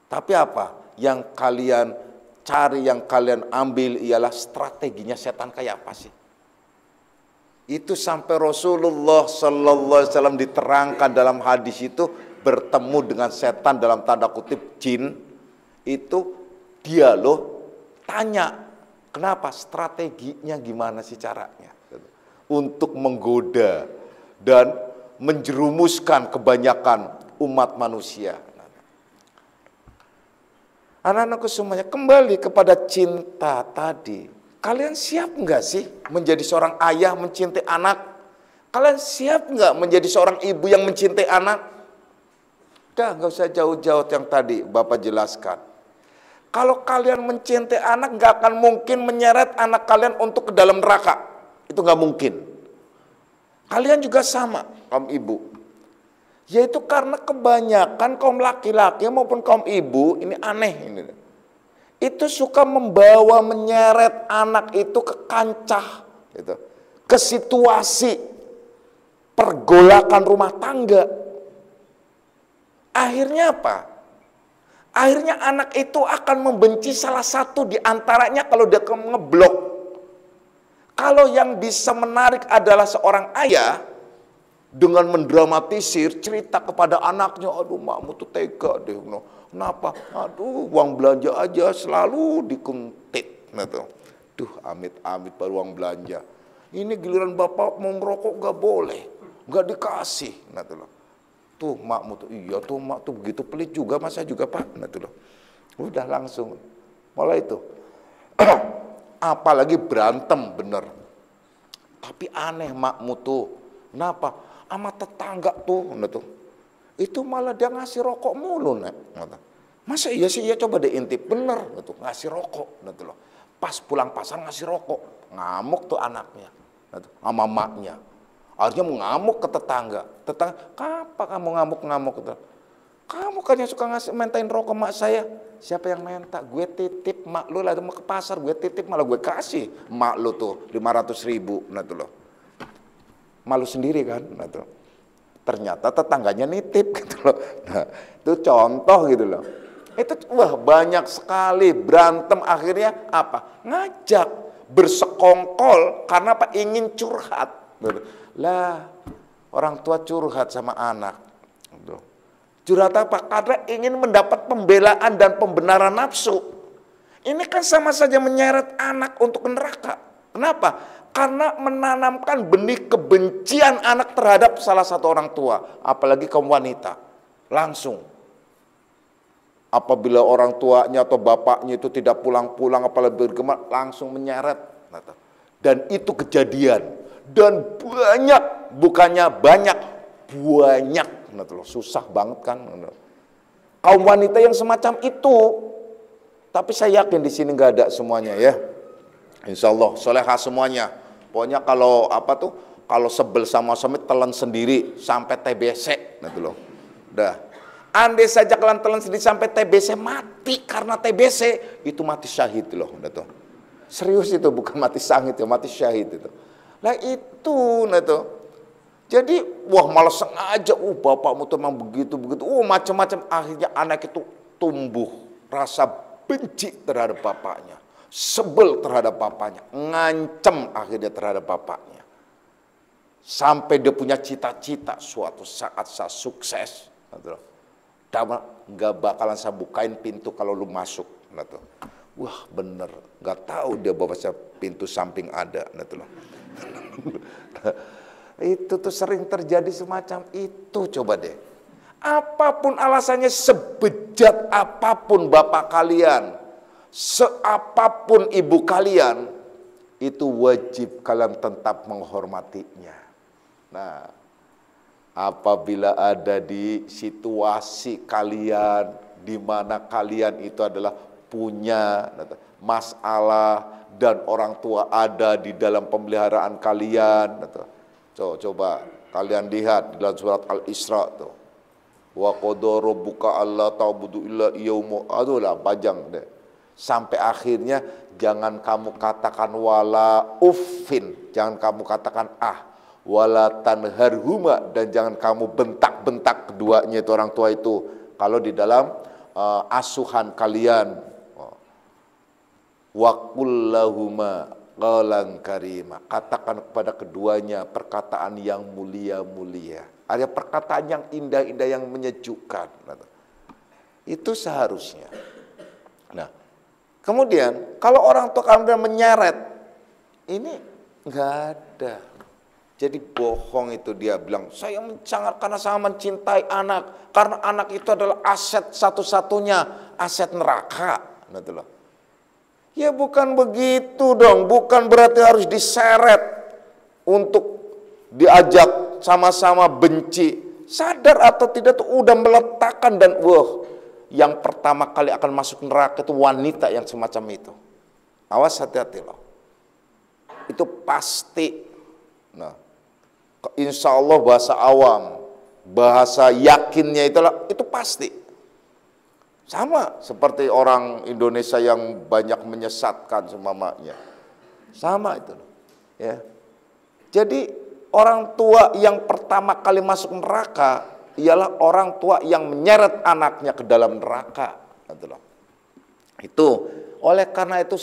Tapi apa? Yang kalian cari, yang kalian ambil ialah strateginya setan kayak apa sih? Itu sampai Rasulullah Sallallahu Alaihi Wasallam diterangkan dalam hadis itu, bertemu dengan setan dalam tanda kutip jin, itu dia loh tanya, kenapa, strateginya gimana sih caranya untuk menggoda dan menjerumuskan kebanyakan umat manusia. Anak-anakku semuanya, kembali kepada cinta tadi. Kalian siap nggak sih menjadi seorang ayah mencintai anak? Kalian siap nggak menjadi seorang ibu yang mencintai anak? Udah, nggak usah jauh-jauh yang tadi Bapak jelaskan. Kalau kalian mencintai anak, nggak akan mungkin menyeret anak kalian untuk ke dalam neraka. Itu nggak mungkin. Kalian juga sama, kaum ibu. Yaitu karena kebanyakan kaum laki-laki maupun kaum ibu, ini aneh. itu suka membawa, menyeret anak itu ke kancah, gitu, ke situasi pergolakan rumah tangga. Akhirnya apa? Akhirnya anak itu akan membenci salah satu di antaranya kalau dia ngeblok. Kalau yang bisa menarik adalah seorang ayah dengan mendramatisir cerita kepada anaknya, aduh makmu tuh tega deh, kenapa? Aduh uang belanja aja selalu dikuntit, gitu. Duh amit-amit baru uang belanja. Ini giliran bapak mau ngerokok gak boleh, gak dikasih, gitu loh. Tuh makmu tuh, iya tuh mak tuh begitu pelit juga, masa juga pak, gitu loh. Udah langsung, mulai itu. Apalagi berantem bener. Tapi aneh makmu tuh, kenapa? Sama tetangga tuh, gitu. Itu malah dia ngasih rokok mulu, Nek. Masa iya sih, ya coba diintip, bener, gitu. Ngasih rokok, gitu loh. Pas pulang pasar ngasih rokok, ngamuk tuh anaknya, gitu. Sama maknya. Akhirnya mengamuk ke tetangga. Tetangga, kenapa kamu ngamuk-ngamuk? Kamu kan yang suka mintain rokok mak saya. Siapa yang minta? Gue titip mak lu lah, mau ke pasar gue titip malah gue kasih mak lu tuh 500.000, nah tuh loh. Malu sendiri kan, nah tuh. Ternyata tetangganya nitip gitu loh. Nah, itu contoh gitu loh. Itu wah banyak sekali berantem, akhirnya apa? Ngajak bersekongkol karena apa? Ingin curhat. Lah, orang tua curhat sama anak. Curhat apa? Karena ingin mendapat pembelaan dan pembenaran nafsu. Ini kan sama saja menyeret anak untuk neraka. Kenapa? Karena menanamkan benih kebencian anak terhadap salah satu orang tua. Apalagi kaum wanita. Langsung. Apabila orang tuanya atau bapaknya itu tidak pulang-pulang, apalagi bergema, langsung menyeret. Dan itu kejadian. Dan banyak, bukannya banyak, susah banget kan. Kaum wanita yang semacam itu, tapi saya yakin di sini nggak ada semuanya ya. Insya Allah solehah semuanya. Pokoknya kalau apa tuh, kalau sebel sama suami telan sendiri sampai TBC, gitu loh. Dah. Andai saja kalian telan sendiri sampai TBC, mati karena TBC, itu mati syahid loh, gitu. Serius itu, bukan mati sangit ya, mati syahid itu. Nah itu, nah itu. Jadi, wah malah sengaja, bapakmu tuh memang begitu-begitu, macam-macam. Akhirnya anak itu tumbuh rasa benci terhadap bapaknya, sebel terhadap bapaknya, ngancem akhirnya terhadap bapaknya. Sampai dia punya cita-cita suatu saat saya sukses, nggak bakalan saya bukain pintu kalau lu masuk. Wah bener, nggak tahu dia bahwa pintu samping ada. Itu tuh sering terjadi semacam itu, coba deh. Apapun alasannya, sebejat apapun bapak kalian, seapapun ibu kalian, itu wajib kalian tetap menghormatinya. Nah, apabila ada di situasi kalian, di mana kalian itu adalah punya masalah, dan orang tua ada di dalam pemeliharaan kalian. Coba kalian lihat di dalam surat Al-Isra tuh. Wa qadha rabbuka alla ta'budu illa iyyahu. Aduh lah, panjang deh. Sampai akhirnya jangan kamu katakan wala uffin, jangan kamu katakan wala tanharhuma, dan jangan kamu bentak-bentak keduanya itu orang tua itu kalau di dalam asuhan kalian. Wa qul lahuma qawlan karima, katakan kepada keduanya perkataan yang mulia-mulia. Ada perkataan yang indah-indah, yang menyejukkan. Itu seharusnya. Nah, kemudian kalau orang tua kalian menyeret, ini nggak ada. Jadi bohong itu, dia bilang saya sangat karena saya mencintai anak, karena anak itu adalah aset satu-satunya, aset neraka. Ya bukan begitu dong, bukan berarti harus diseret untuk diajak sama-sama benci. Sadar atau tidak tuh udah meletakkan, dan yang pertama kali akan masuk neraka itu wanita yang semacam itu. Awas, hati-hati loh. Itu pasti. Nah, insya Allah bahasa awam, bahasa yakinnya itu pasti. Sama seperti orang Indonesia yang banyak menyesatkan seumpamanya. Sama itu. Ya. Jadi orang tua yang pertama kali masuk neraka ialah orang tua yang menyeret anaknya ke dalam neraka. Itu oleh karena itu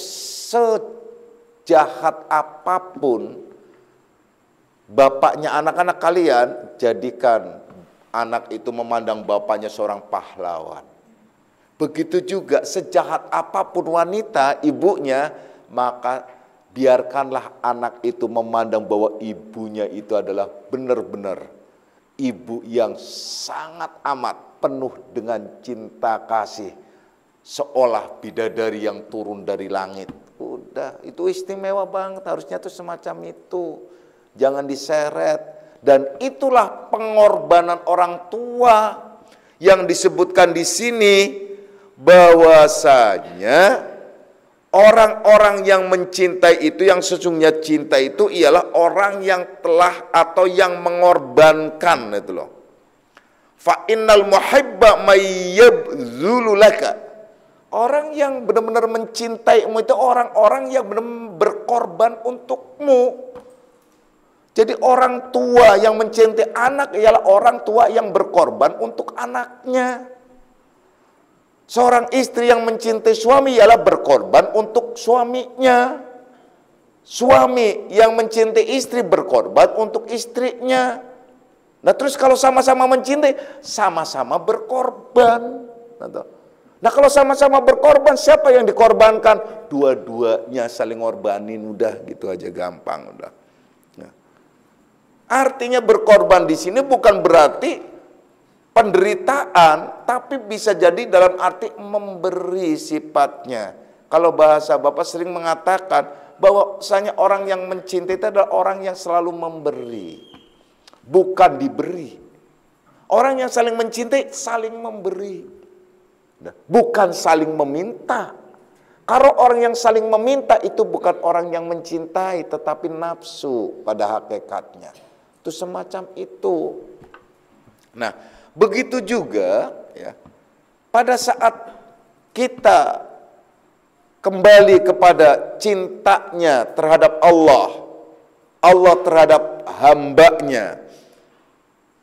sejahat apapun bapaknya anak-anak kalian, jadikan anak itu memandang bapaknya seorang pahlawan. Begitu juga sejahat apapun wanita ibunya, maka biarkanlah anak itu memandang bahwa ibunya itu adalah benar-benar ibu yang sangat amat penuh dengan cinta kasih, seolah bidadari yang turun dari langit. Udah, itu istimewa banget, harusnya tuh semacam itu. Jangan diseret. Dan itulah pengorbanan orang tua yang disebutkan di sini, bahwasanya orang-orang yang mencintai itu, yang sesungguhnya cinta itu ialah orang yang telah atau yang mengorbankan itu loh. Fa innal muhibba may yabdhulu laka. Orang yang benar-benar mencintaimu itu orang-orang yang benar-benar berkorban untukmu. Jadi orang tua yang mencintai anak ialah orang tua yang berkorban untuk anaknya. Seorang istri yang mencintai suami ialah berkorban untuk suaminya. Suami yang mencintai istri berkorban untuk istrinya. Nah terus kalau sama-sama mencintai, sama-sama berkorban. Nah kalau sama-sama berkorban, siapa yang dikorbankan? Dua-duanya saling ngorbanin, udah gitu aja, gampang udah. Nah, artinya berkorban di sini bukan berarti penderitaan, tapi bisa jadi dalam arti memberi sifatnya. Kalau bahasa Bapak sering mengatakan bahwasanya orang yang mencintai itu adalah orang yang selalu memberi, bukan diberi. Orang yang saling mencintai saling memberi, bukan saling meminta. Kalau orang yang saling meminta itu bukan orang yang mencintai, tetapi nafsu pada hakikatnya. Itu semacam itu. Nah, begitu juga ya, pada saat kita kembali kepada cintanya terhadap Allah, Allah terhadap hambanya.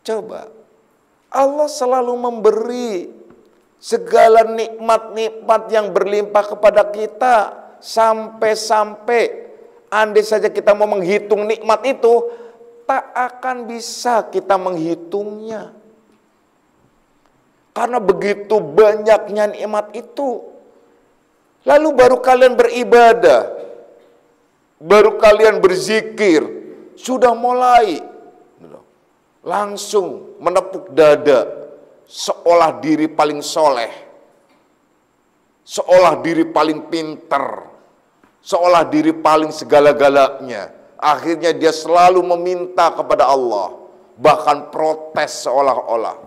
Coba, Allah selalu memberi segala nikmat-nikmat yang berlimpah kepada kita, sampai-sampai andai saja kita mau menghitung nikmat itu, tak akan bisa kita menghitungnya. Karena begitu banyaknya nikmat itu. Lalu baru kalian beribadah, baru kalian berzikir, sudah mulai langsung menepuk dada, seolah diri paling soleh, seolah diri paling pinter, seolah diri paling segala-galanya. Akhirnya dia selalu meminta kepada Allah, bahkan protes seolah-olah.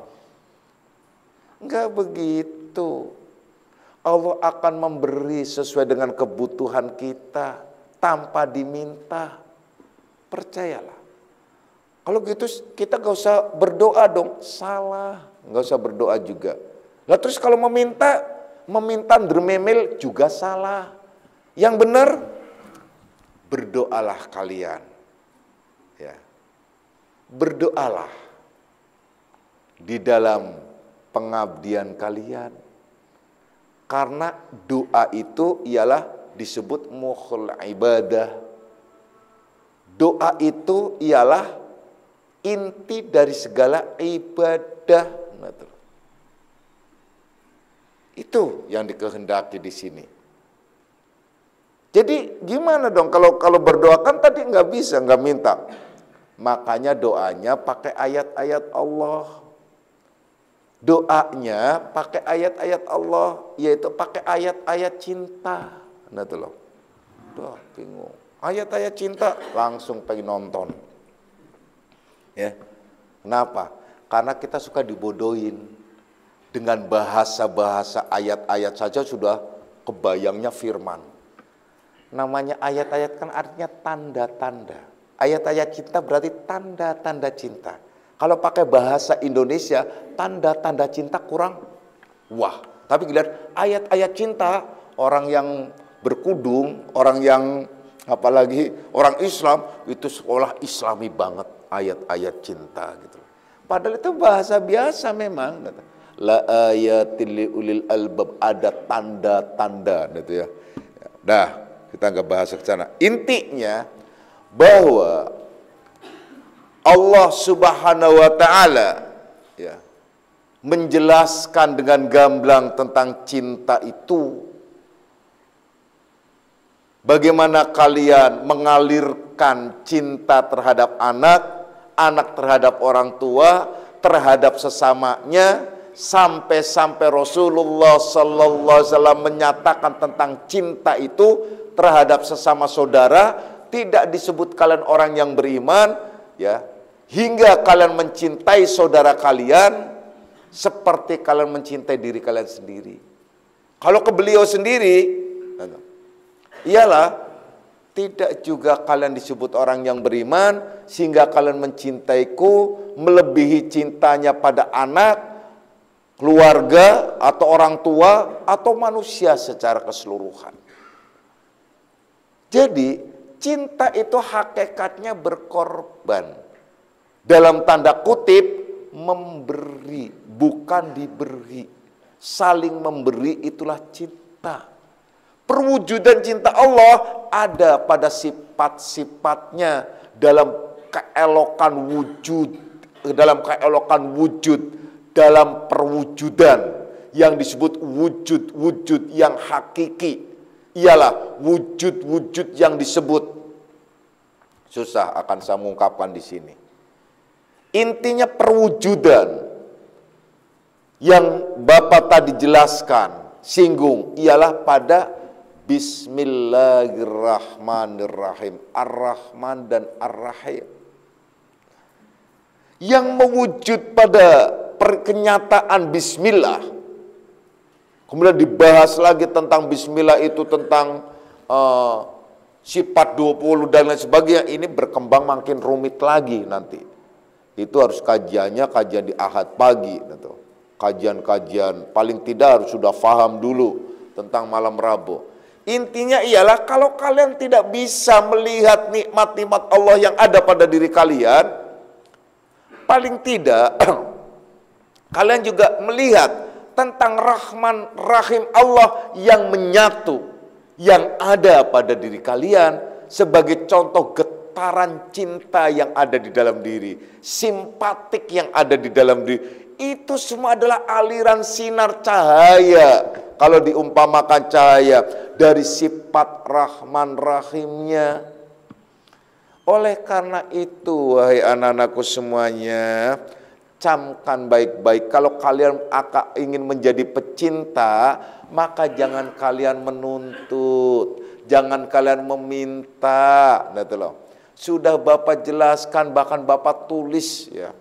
Enggak begitu. Allah akan memberi sesuai dengan kebutuhan kita tanpa diminta. Percayalah. Kalau gitu kita gak usah berdoa dong. Salah. Gak usah berdoa juga. Lah terus kalau meminta dermemel juga salah. Yang benar, berdoalah kalian. Ya. Berdoalah di dalam pengabdian kalian. Karena doa itu ialah disebut mukhul ibadah. Doa itu ialah inti dari segala ibadah. Itu yang dikehendaki di sini. Jadi gimana dong kalau berdoa, kan tadi nggak bisa, nggak minta. Makanya doanya pakai ayat-ayat Allah. Doanya pakai ayat-ayat Allah, yaitu pakai ayat-ayat cinta. Nah tuh loh. Duh, bingung. Ayat-ayat cinta langsung pengen nonton. Ya. Kenapa? Karena kita suka dibodohin. Dengan bahasa-bahasa ayat-ayat saja sudah kebayangnya firman. Namanya ayat-ayat kan artinya tanda-tanda. Ayat-ayat cinta berarti tanda-tanda cinta. Kalau pakai bahasa Indonesia, tanda-tanda cinta kurang. Wah, Tapi lihat ayat-ayat cinta, orang yang berkudung, orang yang apalagi orang Islam, itu seolah Islami banget ayat-ayat cinta gitu. Padahal itu bahasa biasa memang. La ayatil liulil albab, ada tanda-tanda gitu ya. Dah, kita nggak bahas ke sana. Intinya bahwa Allah Subhanahu wa taala ya menjelaskan dengan gamblang tentang cinta itu. Bagaimana kalian mengalirkan cinta terhadap anak, anak terhadap orang tua, terhadap sesamanya, sampai-sampai Rasulullah sallallahu alaihi wasallam menyatakan tentang cinta itu terhadap sesama saudara, tidak disebut kalian orang yang beriman, ya, hingga kalian mencintai saudara kalian seperti kalian mencintai diri kalian sendiri. Kalau ke beliau sendiri, ialah tidak juga kalian disebut orang yang beriman sehingga kalian mencintaiku melebihi cintanya pada anak, keluarga, atau orang tua, atau manusia secara keseluruhan. Jadi cinta itu hakikatnya berkorban. Dalam tanda kutip, memberi, bukan diberi. Saling memberi itulah cinta. Perwujudan cinta Allah ada pada sifat-sifatnya dalam keelokan wujud, dalam perwujudan yang disebut wujud-wujud yang hakiki. Ialah wujud-wujud yang disebut. Susah akan saya mengungkapkan di sini. Intinya perwujudan yang Bapak tadi jelaskan, singgung, ialah pada Bismillahirrahmanirrahim, Ar-Rahman dan Ar-Rahim. Yang mewujud pada kenyataan Bismillah. Kemudian dibahas lagi tentang Bismillah itu tentang sifat 20 dan lain sebagainya. Ini berkembang makin rumit lagi nanti. Itu harus kajian di Ahad pagi. Gitu. Kajian-kajian paling tidak harus sudah paham dulu tentang malam Rabu. Intinya ialah kalau kalian tidak bisa melihat nikmat-nikmat Allah yang ada pada diri kalian, paling tidak kalian juga melihat tentang Rahman Rahim Allah yang menyatu, yang ada pada diri kalian sebagai contoh getaran cinta yang ada di dalam diri, simpatik yang ada di dalam diri. Itu semua adalah aliran sinar cahaya. Kalau diumpamakan cahaya dari sifat Rahman Rahimnya. Oleh karena itu, wahai anak-anakku semuanya, camkan baik-baik. Kalau kalian ingin menjadi pecinta, maka jangan kalian menuntut, jangan kalian meminta. Sudah Bapak jelaskan, bahkan Bapak tulis ya.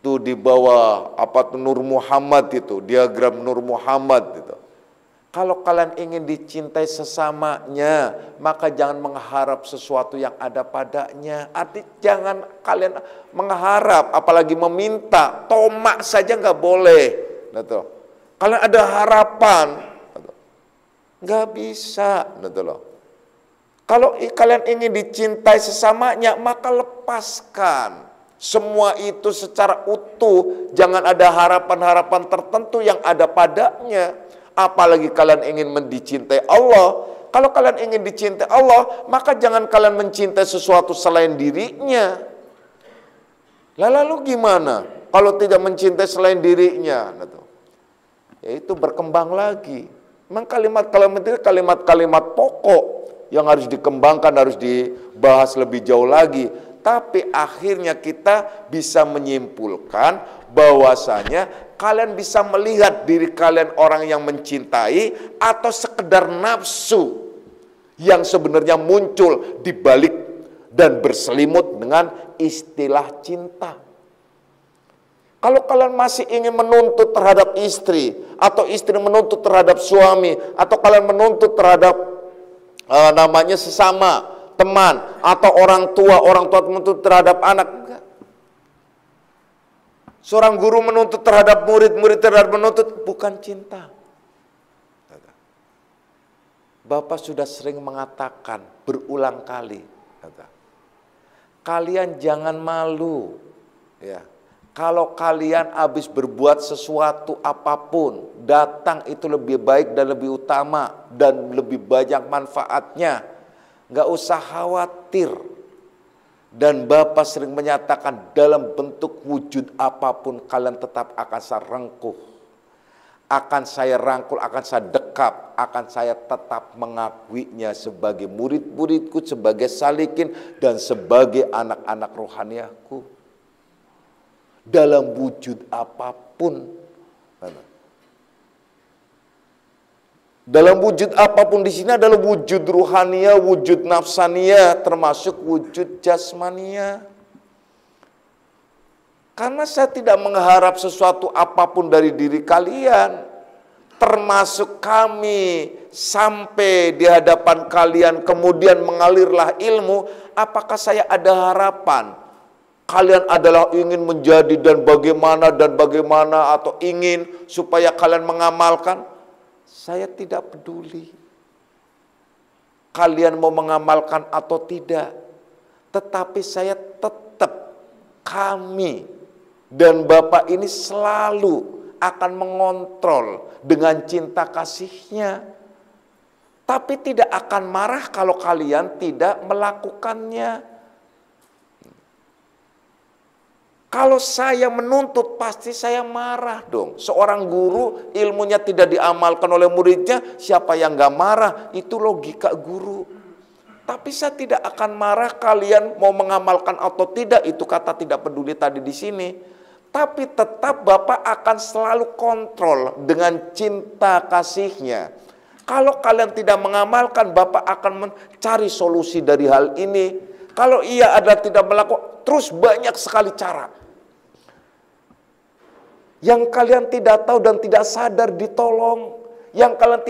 Itu di bawah Nur Muhammad itu, diagram Nur Muhammad itu. Kalau kalian ingin dicintai sesamanya, maka jangan mengharap sesuatu yang ada padanya. Jangan kalian mengharap, apalagi meminta. Tomak saja nggak boleh. Kalian ada harapan, nggak bisa. Kalau kalian ingin dicintai sesamanya, maka lepaskan semua itu secara utuh. Jangan ada harapan-harapan tertentu yang ada padanya. Apalagi kalian ingin dicintai Allah. Kalau kalian ingin dicintai Allah, maka jangan kalian mencintai sesuatu selain dirinya. Lalu gimana kalau tidak mencintai selain dirinya? Ya itu berkembang lagi. Memang kalimat-kalimat itu kalimat-kalimat pokok yang harus dikembangkan, harus dibahas lebih jauh lagi. Tapi akhirnya kita bisa menyimpulkan bahwasanya kalian bisa melihat diri kalian orang yang mencintai atau sekedar nafsu yang sebenarnya muncul di balik dan berselimut dengan istilah cinta. Kalau kalian masih ingin menuntut terhadap istri, atau istri menuntut terhadap suami, atau kalian menuntut terhadap namanya sesama teman, atau orang tua menuntut terhadap anak, enggak. Seorang guru menuntut terhadap murid, murid terhadap menuntut, bukan cinta. Bapak sudah sering mengatakan berulang kali, kalian jangan malu, ya. Kalau kalian habis berbuat sesuatu apapun, datang itu lebih baik dan lebih utama dan lebih banyak manfaatnya. Nggak usah khawatir. Dan Bapak sering menyatakan dalam bentuk wujud apapun kalian tetap akan saya rengkuh. Akan saya rangkul, akan saya dekap, akan saya tetap mengakuinya sebagai murid-muridku, sebagai salikin, dan sebagai anak-anak rohaniaku. Dalam wujud apapun. Dalam wujud apapun di sini adalah wujud ruhania, wujud nafsania, termasuk wujud jasmania. Karena saya tidak mengharap sesuatu apapun dari diri kalian, termasuk kami sampai di hadapan kalian kemudian mengalirlah ilmu. Apakah saya ada harapan kalian adalah ingin menjadi dan bagaimana atau ingin supaya kalian mengamalkan? Saya tidak peduli kalian mau mengamalkan atau tidak, tetapi saya tetap, kami dan Bapak ini selalu akan mengontrol dengan cinta kasihnya, tapi tidak akan marah kalau kalian tidak melakukannya. Kalau saya menuntut, pasti saya marah dong. Seorang guru ilmunya tidak diamalkan oleh muridnya, siapa yang gak marah? Itu logika guru. Tapi saya tidak akan marah kalian mau mengamalkan atau tidak. Itu kata tidak peduli tadi di sini. Tapi tetap Bapak akan selalu kontrol dengan cinta kasihnya. Kalau kalian tidak mengamalkan, Bapak akan mencari solusi dari hal ini. Kalau ia adalah tidak melakukan, terus banyak sekali cara. Yang kalian tidak tahu dan tidak sadar ditolong. Yang kalian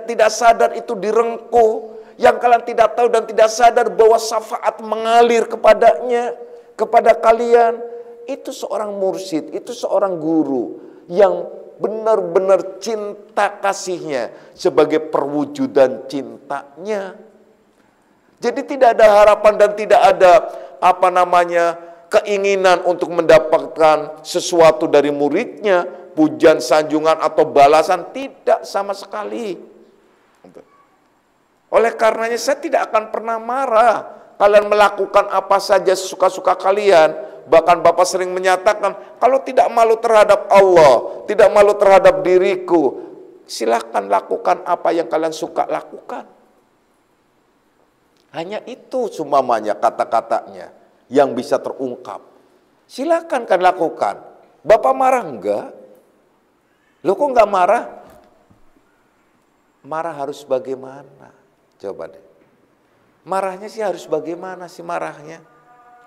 tidak sadar itu direngkuh. Yang kalian tidak tahu dan tidak sadar bahwa syafaat mengalir kepadanya, kepada kalian. Itu seorang mursyid, itu seorang guru yang benar-benar cinta kasihnya sebagai perwujudan cintanya. Jadi tidak ada harapan dan tidak ada keinginan untuk mendapatkan sesuatu dari muridnya, pujian, sanjungan atau balasan, tidak sama sekali. Oleh karenanya saya tidak akan pernah marah kalian melakukan apa saja sesuka-suka kalian. Bahkan Bapak sering menyatakan, kalau tidak malu terhadap Allah, tidak malu terhadap diriku, silahkan lakukan apa yang kalian suka lakukan. Hanya itu sumamanya kata-katanya yang bisa terungkap. Silakan kan lakukan. Bapak marah enggak? Loh kok enggak marah? Marah harus bagaimana? Coba deh. Marahnya sih harus bagaimana sih marahnya?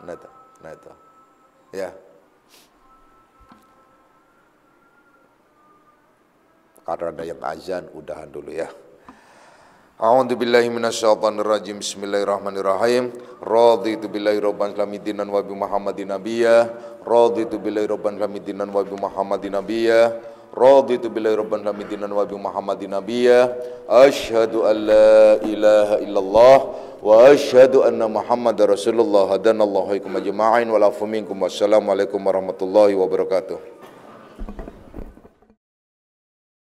Nah itu. Ya. Karena ada yang azan, udahan dulu ya. A'udzu billahi minasyaitonir rajim. Bismillahirrahmanirrahim. Raditu billahi rabban lamidinan wa bi Muhammadin nabiyya. Raditu billahi rabban lamidinan wa bi Muhammadin nabiyya. Raditu billahi rabban lamidinan wa bi Muhammadin nabiyya. Asyhadu an la ilaha illallah wa asyhadu anna Muhammadar Rasulullah. Hadanallahu ikum ajma'in wa lafu minkum. Wassalamualaikum warahmatullahi wabarakatuh.